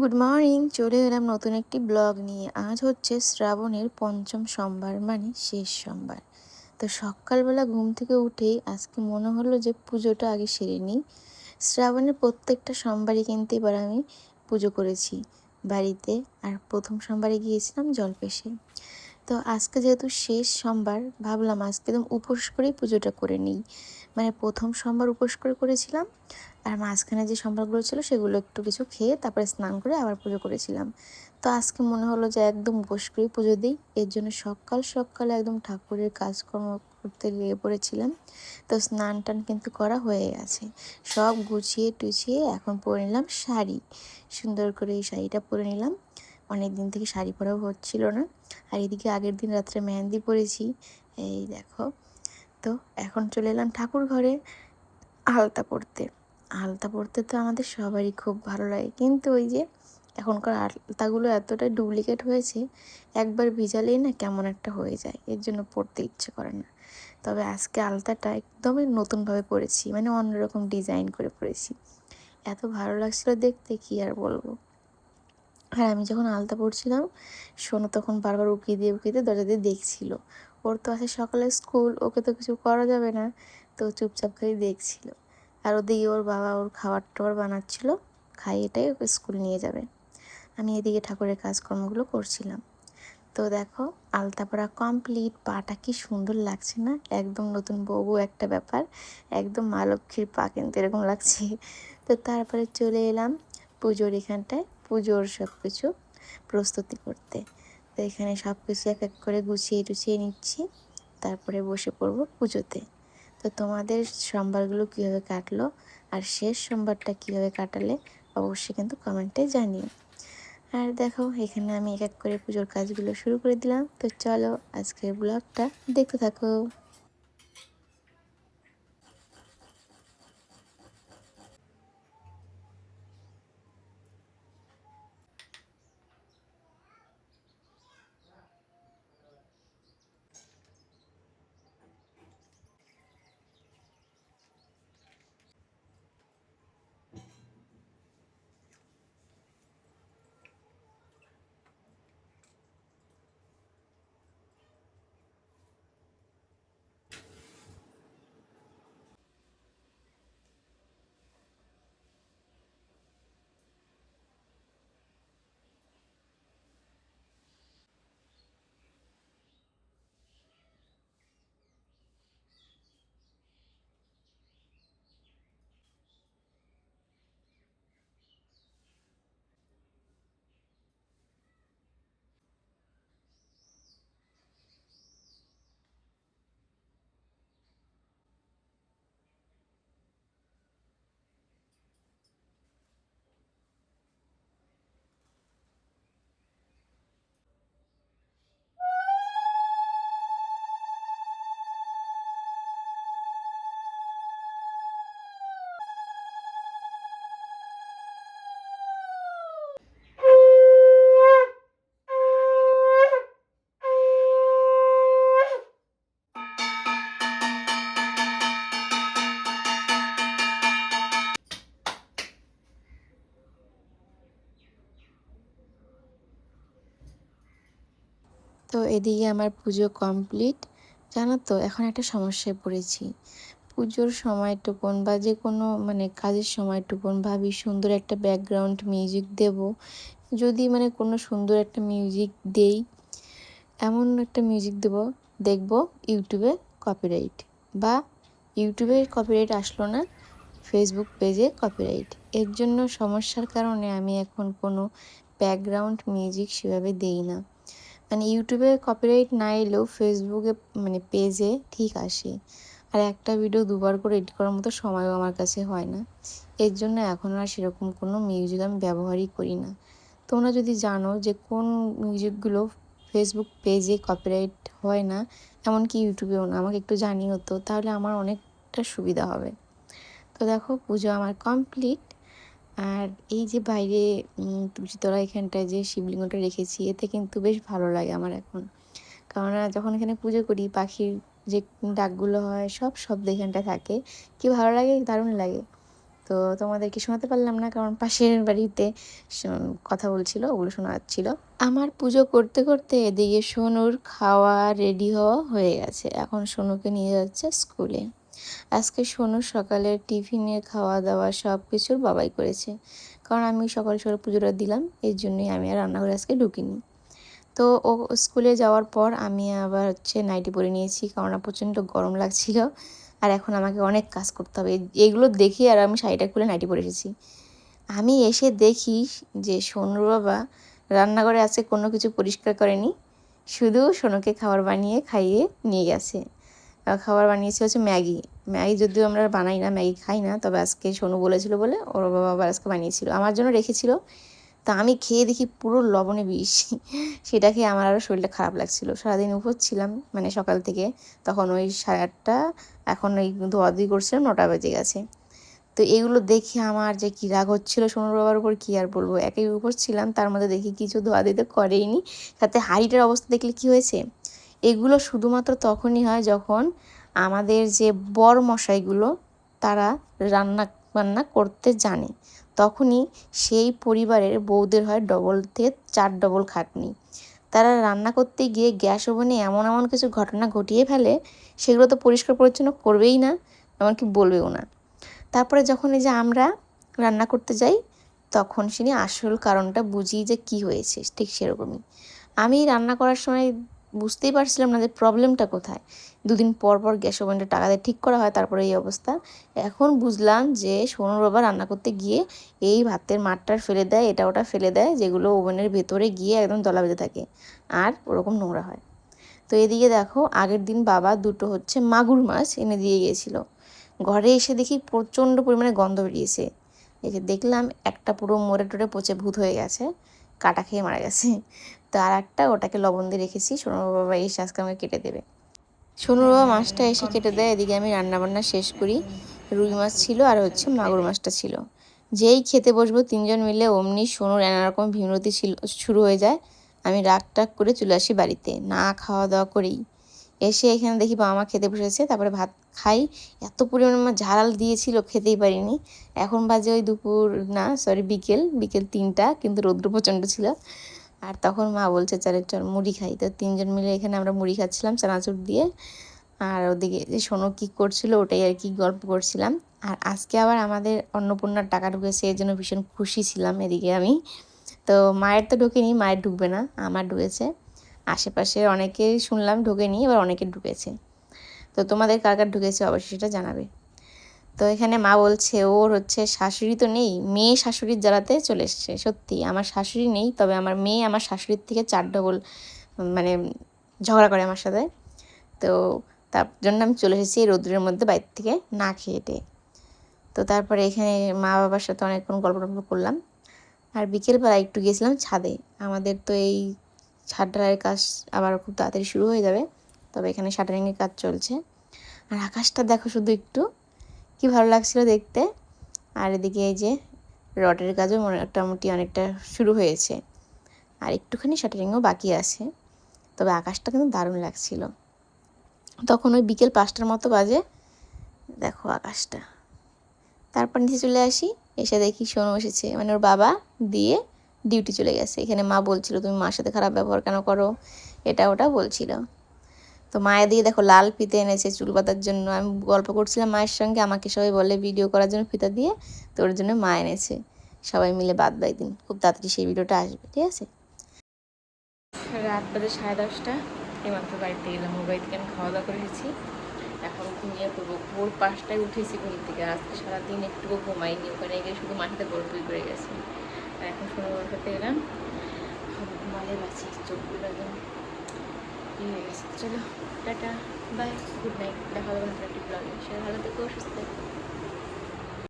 Good morning, চলে এলাম নতুন একটি ব্লগ নিয়ে। আজ হচ্ছে শ্রাবণের পঞ্চম সোমবার, মানে শেষ সোমবার। তো সকালবেলা ঘুম থেকে উঠেই আজকে মনে হলো যে পুজোটা আগে সেরে নিই। শ্রাবণের প্রত্যেকটা সোমবারই কিন্তু এবার আমি পুজো করেছি বাড়িতে। আর প্রথম সোমবারে গিয়েছিলাম জলপেশে। তো আজকে যেহেতু শেষ সোমবার, ভাবলাম আজকে একদম উপোস করেই পুজোটা করে নিই। মানে প্রথম সোমবার উপোস করে করেছিলাম, আর মাঝখানে যে সোমবারগুলো ছিল সেগুলো একটু কিছু খেয়ে তারপরে স্নান করে আবার পুজো করেছিলাম। তো আজকে মনে হলো যে একদম উপোস করেই পুজো দিই। এর জন্য সকাল সকালে একদম ঠাকুরের কাজকর্ম করতে লেগে পড়েছিলাম। তো স্নান টান কিন্তু করা হয়ে গেছে, সব গুছিয়ে টুছিয়ে এখন পরে নিলাম শাড়ি। সুন্দর করে এই শাড়িটা পরে নিলাম, অনেক দিন থেকে শাড়ি পরাও হচ্ছিল না। আর এদিকে আগের দিন রাত্রে মেহেন্দি পরেছি, এই দেখো। তো এখন চলে এলাম ঠাকুর ঘরে আলতা পরতে। আলতা পরতে তো আমাদের সবারই খুব ভালো লাগে, কিন্তু ওই যে এখনকার আলতাগুলো এতটাই ডুপ্লিকেট হয়েছে, একবার ভিজালেই না কেমন একটা হয়ে যায়, এর জন্য পরতে ইচ্ছে করে না। তবে আজকে আলতাটা একদমই নতুনভাবে পরেছি, মানে অন্যরকম ডিজাইন করে পরেছি। এত ভালো লাগছিল দেখতে, কি আর বলবো। আর আমি যখন আলতা পড়ছিলাম, সোনু তখন বারবার উকিয়ে দিয়ে দরজা দিয়ে দেখছিল। ওর তো আছে সকালে স্কুল, ওকে তো কিছু করা যাবে না, তো চুপচাপ খালি দেখছিল। আর ওদিকে ওর বাবা ওর খাবার টাবার বানাচ্ছিল, এটাই ওকে স্কুল নিয়ে যাবে। আমি এদিকে ঠাকুরের কাজকর্মগুলো করছিলাম। তো দেখো, আলতা পরা কমপ্লিট, পাটা কি সুন্দর লাগছে না, একদম নতুন বউ একটা ব্যাপার। একদম মা লক্ষ্মীর পা কিন্তু এরকম লাগছে। তো তারপরে চলে এলাম পুজোর এখানটায়, পুজোর সব কিছু প্রস্তুতি করতে। তো এখানে সব কিছু এক এক করে গুছিয়ে টুছিয়ে নিচ্ছি, তারপরে বসে পড়বো পুজোতে। তো তোমাদের সোমবারগুলো কীভাবে কাটলো আর শেষ সোমবারটা কীভাবে কাটালে অবশ্যই কিন্তু কমেন্টে জানিও। আর দেখো, এখানে আমি এক এক করে পুজোর কাজগুলো শুরু করে দিলাম। তো চলো আজকের ব্লগটা দেখতে থাকো। তো এদিকে আমার পুজো কমপ্লিট। জানো তো, এখন একটা সমস্যায় পড়েছি। পুজোর সময়টুকুন বা যে কোনো মানে কাজের সময়টুকুন ভাবি সুন্দর একটা ব্যাকগ্রাউন্ড মিউজিক দেব। যদি মানে কোনো সুন্দর একটা মিউজিক দেই, এমন একটা মিউজিক দেব, দেখব ইউটিউবে কপিরাইট, বা ইউটিউবে কপিরাইট আসলো না, ফেসবুক পেজে কপিরাইট। এর জন্য সমস্যার কারণে আমি এখন কোনো ব্যাকগ্রাউন্ড মিউজিক সেভাবে দেই না। মানে ইউটিউবে কপিরাইট না এলেও ফেসবুকে মানে পেজে ঠিক আসে। আর একটা ভিডিও দুবার করে এডিট করার মতো সময়ও আমার কাছে হয় না। এর জন্য এখন আর সেরকম কোনো মিউজিক আমি ব্যবহারই করি না। তোমরা যদি জানো যে কোন মিউজিকগুলো ফেসবুক পেজে কপিরাইট হয় না, এমনকি ইউটিউবেও না, আমাকে একটু জানিও তো, তাহলে আমার অনেকটা সুবিধা হবে। তো দেখো, পুজো আমার কমপ্লিট। আর এই যে বাইরে তুলসীতলা এখানটায় যে শিবলিঙ্গটা রেখেছি, এতে কিন্তু বেশ ভালো লাগে আমার এখন। কেননা যখন এখানে পুজো করি, পাখির যে ডাকগুলো হয় সব শব্দ এখানটায় থাকে, কি ভালো লাগে, দারুণ লাগে। তো তোমাদেরকে শোনাতে পারলাম না, কারণ পাশের বাড়িতে কথা বলছিল, ওগুলো শোনা যাচ্ছিলো। আমার পুজো করতে করতে এদিকে সোনুর খাওয়া রেডি হওয়া হয়ে গেছে। এখন সোনুকে নিয়ে যাচ্ছে স্কুলে। আজকে সোনুর সকালের টিফিনের খাওয়া দাওয়া সব কিছুর বাবাই করেছে, কারণ আমি সকাল সকাল পুজোটা দিলাম, এই জন্যই আমি আর রান্নাঘরে আজকে ঢুকিনি। তো ও স্কুলে যাওয়ার পর আমি আবার নাইটি পরে নিয়েছি, কারণ প্রচণ্ড গরম লাগছিল আর এখন আমাকে অনেক কাজ করতে হবে। এগুলো দেখি আর আমি শাড়িটা খুলে নাইটি পরে এসেছি। আমি এসে দেখি যে সোনুর বাবা রান্নাঘরে আজকে কোনো কিছু পরিষ্কার করেনি, শুধু সোনুকে খাবার বানিয়ে খাইয়ে নিয়ে গেছে। খাবার বানিয়েছে ম্যাগি। ম্যাগি যদিও আমরা বানাই না, ম্যাগি খাই না, তবে আজকে সোনু বলেছিল বলে ওর বাবা আবার আজকে বানিয়েছিল, আমার জন্য রেখেছিল। তা আমি খেয়ে দেখি পুরো লবণে বিষ। সেটা খেয়ে আমার আরও শরীরটা খারাপ লাগছিলো। সারাদিন উপোস ছিলাম, মানে সকাল থেকে, তখন ওই 8:30, এখন ওই ধোয়াধুয়ি করছিলাম, 9টা বেজে গেছে। তো এগুলো দেখে আমার যে কী রাগ হচ্ছিলো সোনুর বাবার উপর, কী আর বলবো। একই উপোস ছিলাম, তার মধ্যে দেখি কিছু ধোয়াধুয়ি তো করেইনি, সাথে হাঁড়িটার অবস্থা দেখলে কী হয়েছে। এগুলো শুধুমাত্র তখনই হয় যখন আমাদের যে বর মশাইগুলো তারা রান্না করতে জানে, তখনই সেই পরিবারের বউদের হয় ডবল থেকে 4 ডবল খাটনি। তারা রান্না করতে গিয়ে গ্যাস ওভেনে এমন এমন কিছু ঘটনা ঘটিয়ে ফেলে, সেগুলো তো পরিষ্কার পরিচ্ছন্ন করবেই না, এমনকি বলবেও না। তারপরে যখন এই যে আমরা রান্না করতে যাই, তখন শুনি আসল কারণটা বুঝি যে কী হয়েছে। ঠিক সেরকমই আমি রান্না করার সময় বুঝতেই পারছিলাম না যে প্রবলেমটা কোথায়। 2 দিন পর পর গ্যাস ওভেনটা টাকা দিয়ে ঠিক করা হয়, তারপরে এই অবস্থা। এখন বুঝলাম যে সোনুর বাবা রান্না করতে গিয়ে এই ভাতের মাঠটার ফেলে দেয়, এটা ওটা ফেলে দেয়, যেগুলো ওভেনের ভেতরে গিয়ে একদম দলা বেঁধে থাকে আর ওরকম নোংরা হয়। তো এদিকে দেখো, আগের দিন বাবা 2টো মাগুর মাছ এনে দিয়ে গিয়েছিলো। ঘরে এসে দেখি প্রচণ্ড পরিমাণে গন্ধ বেরিয়েছে। দেখলাম একটা পুরো মরে টরে পচে ভূত হয়ে গেছে, কাটা খেয়ে মারা গেছে। তো আর একটা ওটাকে লবণ দিয়ে রেখেছি, সোনুর বাবা এসে আজকে আমাকে কেটে দেবে। সোনুর বাবা মাছটা এসে কেটে দেয়, এদিকে আমি রান্নাবান্না শেষ করি। রুই মাছ ছিল আর মাগুর মাছটা ছিল। যেই খেতে বসবো 3জন মিলে, অমনি সোনুর নানারকম বিমরতি শুরু হয়ে যায়। আমি রাগ টাগ করে চলে আসি বাড়িতে, না খাওয়া দাওয়া করেই। এসে এখানে দেখি বাবা মা খেতে বসেছে, তারপরে ভাত খাই। এত পরিমাণে আমার ঝাল দিয়েছিল, খেতেই পারিনি। এখন বাজে ওই বিকেল 3টা, কিন্তু রৌদ্র প্রচণ্ড ছিল। আর তখন মা বলছে চল মুড়ি খাই। তো 3জন মিলে এখানে আমরা মুড়ি খাচ্ছিলাম চানাচুর দিয়ে। আর ওদিকে যে সোনু কী করছিল ওটাই আর কি গল্প করছিলাম। আর আজকে আবার আমাদের অন্নপূর্ণার টাকা ঢুকেছে, এর জন্য ভীষণ খুশি ছিলাম এদিকে আমি। তো মায়ের তো ঢোকেনি, মায়ের ঢুকবে না, আমার ঢুকেছে। আশেপাশে অনেকেই শুনলাম ঢোকেনি, এবার অনেকের ঢুকেছে। তো তোমাদের কার কার ঢুকেছে অবশ্যই সেটা জানাবে। তো এখানে মা বলছে ওর শাশুড়ি তো নেই, মেয়ে শাশুড়ির জ্বালাতে চলে এসছে। সত্যি আমার শাশুড়ি নেই, তবে আমার মেয়ে আমার শাশুড়ির থেকে 4 ডবল মানে ঝগড়া করে আমার সাথে। তো তার জন্য আমি চলে এসেছি এই রোদ্রের মধ্যে বাইরে থেকে না খেয়ে। তো তারপরে এখানে মা বাবার সাথে অনেকক্ষণ গল্প টল্প করলাম। আর বিকেলবেলা একটু গিয়েছিলাম ছাদে। আমাদের তো এই ছাদ ঢালাইয়ের কাজ আবার খুব তাড়াতাড়ি শুরু হয়ে যাবে, তবে এখানে শাটারিংয়ের কাজ চলছে। আর আকাশটা দেখো শুধু একটু, কি ভালো লাগছিল দেখতে। আর এদিকে এই যে রডের কাজও মোটামুটি অনেকটা শুরু হয়েছে, আর একটুখানি শাটারিংও বাকি আছে। তবে আকাশটা কিন্তু দারুণ লাগছিল। তখন ওই বিকেল 5টার মতো বাজে, দেখো আকাশটা। তারপর নিচে চলে আসি, এসে দেখি সোনু এসেছে, মানে ওর বাবা দিয়ে ডিউটি চলে গেছে। এখানে মা বলছিল তুমি মার সাথে খারাপ ব্যবহার কেন করো, এটা ওটা বলছিল। তো মায়ের দিকে দেখো লাল ফিতে এনেছে চুল বাঁধার জন্য। আমি গল্প করছিলাম মায়ের সঙ্গে, আমাকে সবাই বলে ভিডিও করার জন্য ফিতা দিয়ে, তো ওর জন্য মা এনেছে। সবাই মিলে বাঁধবে একদিন, খুব তাড়াতাড়ি সেই ভিডিওটা আসবে, ঠিক আছে। রাত বাজে 10:30, এইমাত্র বাড়িতে গেলাম। ওর বাড়ি থেকে আমি খাওয়া দাওয়া করে এসেছি, এখন ঘুমিয়ে পড়বো। ভোর 5টায় উঠেছি ঘুম থেকে। আজকে সারাদিন একটুকু ঘুমাইনি, ওখানে গিয়ে শুধু মাটিতে গল্পই করে গেছি। আর এখন শুনে গল্পতে এলাম, ঘুমালে বাঁচি, চোখগুলো একদম ইয়ে হয়ে গেছে। চলো টাটা, বাই, গুড নাইট, দেখা হবে নতুন একটি ব্লগে। সে ভালো থেকো, সুস্থ থেকো।